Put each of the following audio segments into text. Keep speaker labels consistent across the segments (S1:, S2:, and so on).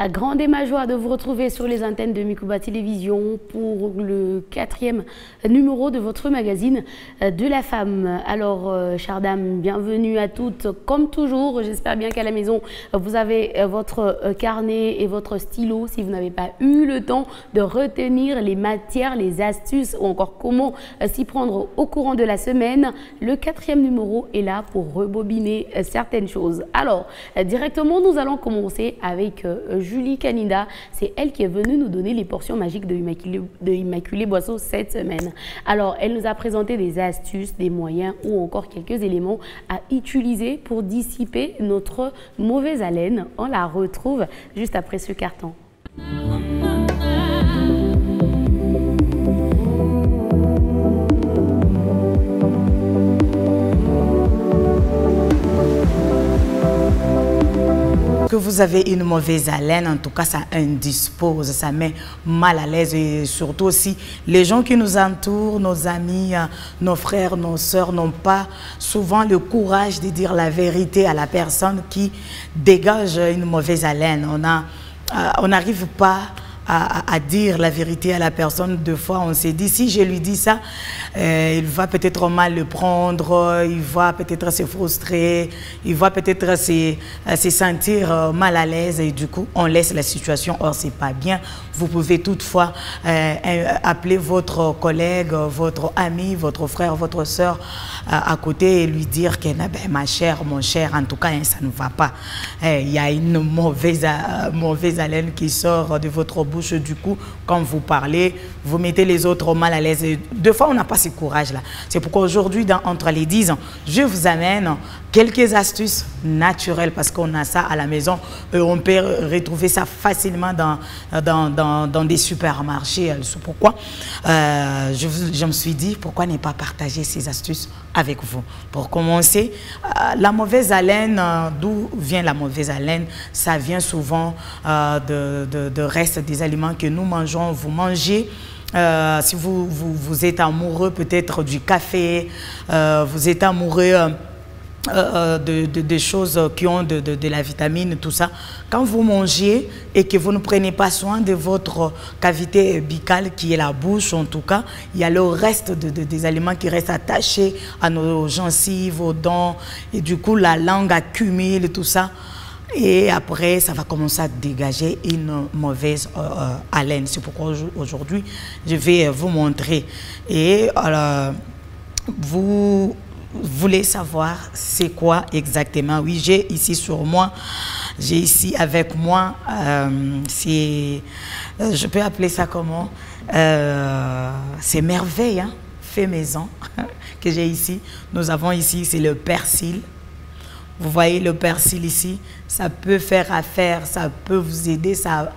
S1: Grande est ma joie de vous retrouver sur les antennes de Mikuba Télévision pour le 4e numéro de votre magazine de la femme. Alors, chères dames, bienvenue à toutes. Comme toujours, j'espère bien qu'à la maison, vous avez votre carnet et votre stylo si vous n'avez pas eu le temps de retenir les matières, les astuces ou encore comment s'y prendre au courant de la semaine. Le 4e numéro est là pour rebobiner certaines choses. Alors, directement, nous allons commencer avec Julie Canida. C'est elle qui est venue nous donner les portions magiques de Immaculée Boisseau cette semaine. Alors, elle nous a présenté des astuces, des moyens ou encore quelques éléments à utiliser pour dissiper notre mauvaise haleine. On la retrouve juste après ce carton.
S2: Que vous avez une mauvaise haleine, en tout cas ça indispose, ça met mal à l'aise et surtout aussi les gens qui nous entourent, nos amis, nos frères, nos sœurs n'ont pas souvent le courage de dire la vérité à la personne qui dégage une mauvaise haleine. On n'arrive pas à dire la vérité à la personne. Deux fois, on s'est dit, si je lui dis ça, il va peut-être mal le prendre, il va peut-être se frustrer, il va peut-être se sentir mal à l'aise et du coup, on laisse la situation. Or, c'est pas bien. Vous pouvez toutefois appeler votre collègue, votre ami, votre frère, votre soeur à côté et lui dire que ma chère, mon cher, en tout cas, ça ne va pas. Il y a une mauvaise haleine qui sort de votre bouche. Du coup, quand vous parlez, vous mettez les autres mal à l'aise. Deux fois, on n'a pas ce courage-là. C'est pourquoi aujourd'hui, entre les 10 ans, je vous amène quelques astuces naturelles parce qu'on a ça à la maison. On peut retrouver ça facilement dans des supermarchés. C'est pourquoi je me suis dit, pourquoi ne pas partager ces astuces avec vous? Pour commencer, la mauvaise haleine, d'où vient la mauvaise haleine? Ça vient souvent de restes des aliments que nous mangeons. Vous mangez, si vous êtes amoureux peut-être du café, vous êtes amoureux des choses qui ont de la vitamine, tout ça. Quand vous mangez et que vous ne prenez pas soin de votre cavité buccale qui est la bouche, en tout cas, il y a le reste des aliments qui restent attachés à nos gencives, aux dents, et du coup la langue accumule tout ça. Et après, ça va commencer à dégager une mauvaise haleine. C'est pourquoi aujourd'hui, je vais vous montrer. Et vous voulez savoir c'est quoi exactement? Oui, j'ai ici sur moi, j'ai ici avec moi, je peux appeler ça comment? C'est merveille, hein? Fait maison que j'ai ici. Nous avons ici, c'est le persil. Vous voyez le persil ici, ça peut faire affaire, ça peut vous aider, ça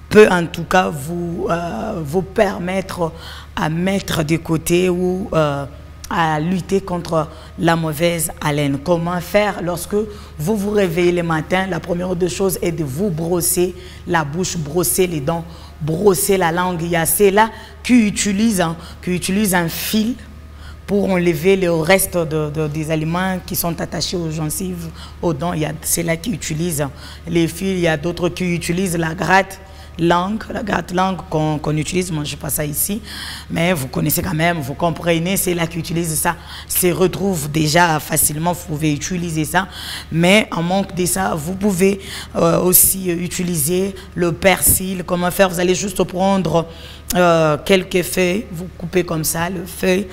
S2: peut en tout cas vous permettre à mettre de côté ou à lutter contre la mauvaise haleine. Comment faire lorsque vous vous réveillez le matin? La première des choses est de vous brosser la bouche, brosser les dents, brosser la langue. Il y a ceux-là qui utilisent un fil pour enlever le reste des aliments qui sont attachés aux gencives, aux dents. Il y a ceux-là qui utilisent les fils, il y a d'autres qui utilisent la gratte-langue qu'on utilise. Moi, je n'ai pas ça ici, mais vous connaissez quand même, vous comprenez, c'est là qui utilisent ça. Se retrouve déjà facilement, vous pouvez utiliser ça. Mais en manque de ça, vous pouvez aussi utiliser le persil. Comment faire? Vous allez juste prendre quelques feuilles, vous coupez comme ça, le feuille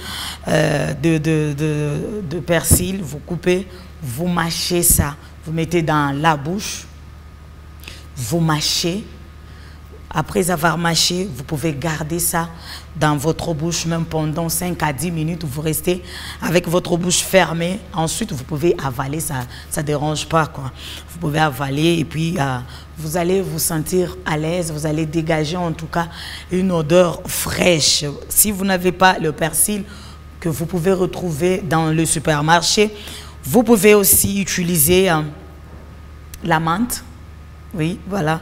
S2: de persil, vous coupez, vous mâchez ça, vous mettez dans la bouche, vous mâchez. Après avoir mâché, vous pouvez garder ça dans votre bouche même pendant 5 à 10 minutes. Vous restez avec votre bouche fermée. Ensuite, vous pouvez avaler, ça ne dérange pas, quoi. Vous pouvez avaler et puis vous allez vous sentir à l'aise. Vous allez dégager en tout cas une odeur fraîche. Si vous n'avez pas le persil que vous pouvez retrouver dans le supermarché, vous pouvez aussi utiliser la menthe. Oui, voilà,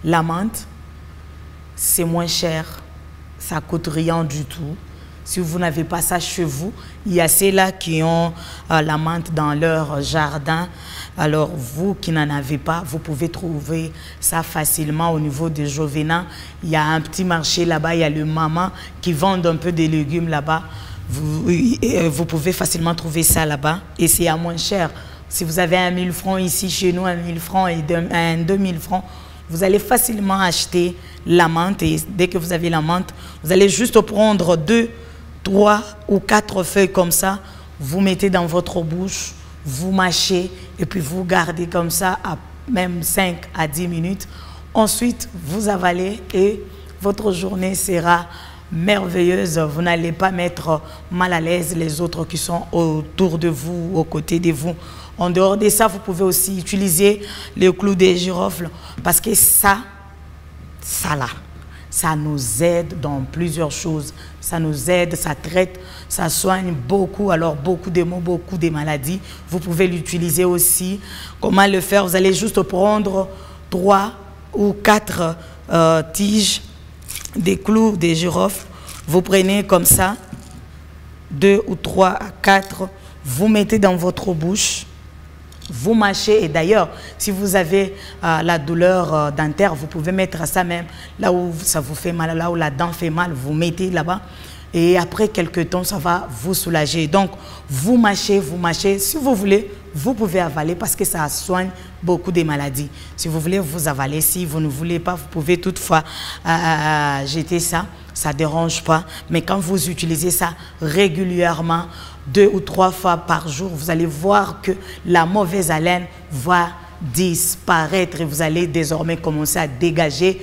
S2: la menthe. C'est moins cher, ça coûte rien du tout. Si vous n'avez pas ça chez vous, il y a ceux-là qui ont la menthe dans leur jardin. Alors, vous qui n'en avez pas, vous pouvez trouver ça facilement au niveau de Jovena. Il y a un petit marché là-bas, il y a le maman qui vend un peu des légumes là-bas. Vous pouvez facilement trouver ça là-bas et c'est à moins cher. Si vous avez 1 000 francs ici, chez nous, 1 000 francs et 2 000 francs, vous allez facilement acheter la menthe. Et dès que vous avez la menthe, vous allez juste prendre 2, 3 ou 4 feuilles comme ça. Vous mettez dans votre bouche, vous mâchez et puis vous gardez comme ça à même 5 à 10 minutes. Ensuite, vous avalez et votre journée sera merveilleuse. Vous n'allez pas mettre mal à l'aise les autres qui sont autour de vous, aux côtés de vous. En dehors de ça, vous pouvez aussi utiliser le clou des girofles parce que ça là, ça nous aide dans plusieurs choses. Ça nous aide, ça traite, ça soigne beaucoup, alors beaucoup de maux, beaucoup de maladies. Vous pouvez l'utiliser aussi. Comment le faire? Vous allez juste prendre 3 ou 4 tiges des clous des girofles. Vous prenez comme ça, 2 ou 3 à 4, vous mettez dans votre bouche. Vous mâchez et d'ailleurs, si vous avez la douleur dentaire, vous pouvez mettre ça même là où ça vous fait mal, là où la dent fait mal, vous mettez là-bas et après quelques temps, ça va vous soulager. Donc, vous mâchez. Si vous voulez, vous pouvez avaler parce que ça soigne beaucoup de maladies. Si vous voulez, vous avalez. Si vous ne voulez pas, vous pouvez toutefois jeter ça. Ça ne dérange pas. Mais quand vous utilisez ça régulièrement, 2 ou 3 fois par jour, vous allez voir que la mauvaise haleine va disparaître et vous allez désormais commencer à dégager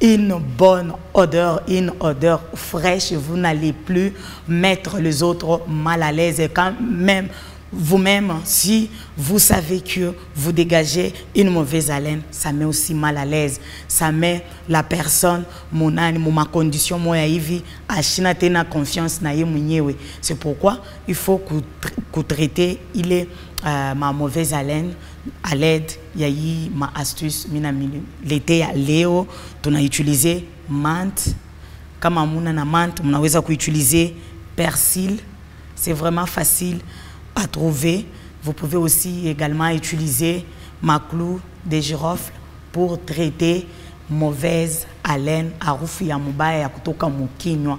S2: une bonne odeur, une odeur fraîche. Vous n'allez plus mettre les autres mal à l'aise. Et quand même, vous-même, si vous savez que vous dégagez une mauvaise haleine, ça met aussi mal à l'aise. Ça met la personne, ma condition, moi, à china confiance. C'est pourquoi il faut que traiter ma mauvaise haleine à l'aide. Il y a eu ma astuce, l'été à Léo, on a utilisé menthe. Comme on a menthe, on a utiliser persil. C'est vraiment facile à trouver. Vous pouvez aussi également utiliser ma clou des girofles pour traiter mauvaise haleine, harufu ya mubaya ya kutoka mukinywa.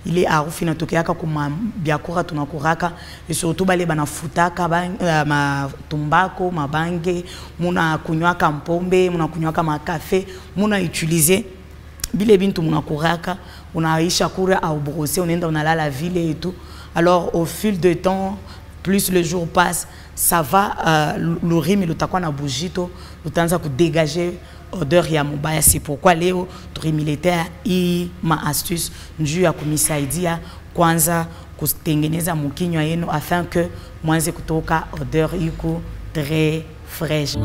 S2: Ile harufu inatokea kuma biakura tunakuraka et surtout bale banafutaka tumbako, mabange, muna kunywaka mpombe, muna kunywaka makafe, muna utiliser bile bintu muna kuraka, unaisha kura au brosser, unaenda unalala vile et tout. Alors au fil de temps, plus le jour passe, ça va, le rime le takwa na bujito, le temps à dégager odeur ya mubaya. C'est pourquoi Léo, militaire, ma astuce, njuu ya kumisaidia kwanza kutengeneza mukinywa yenu afin que mwanze kutoka odeur iko très fraîche.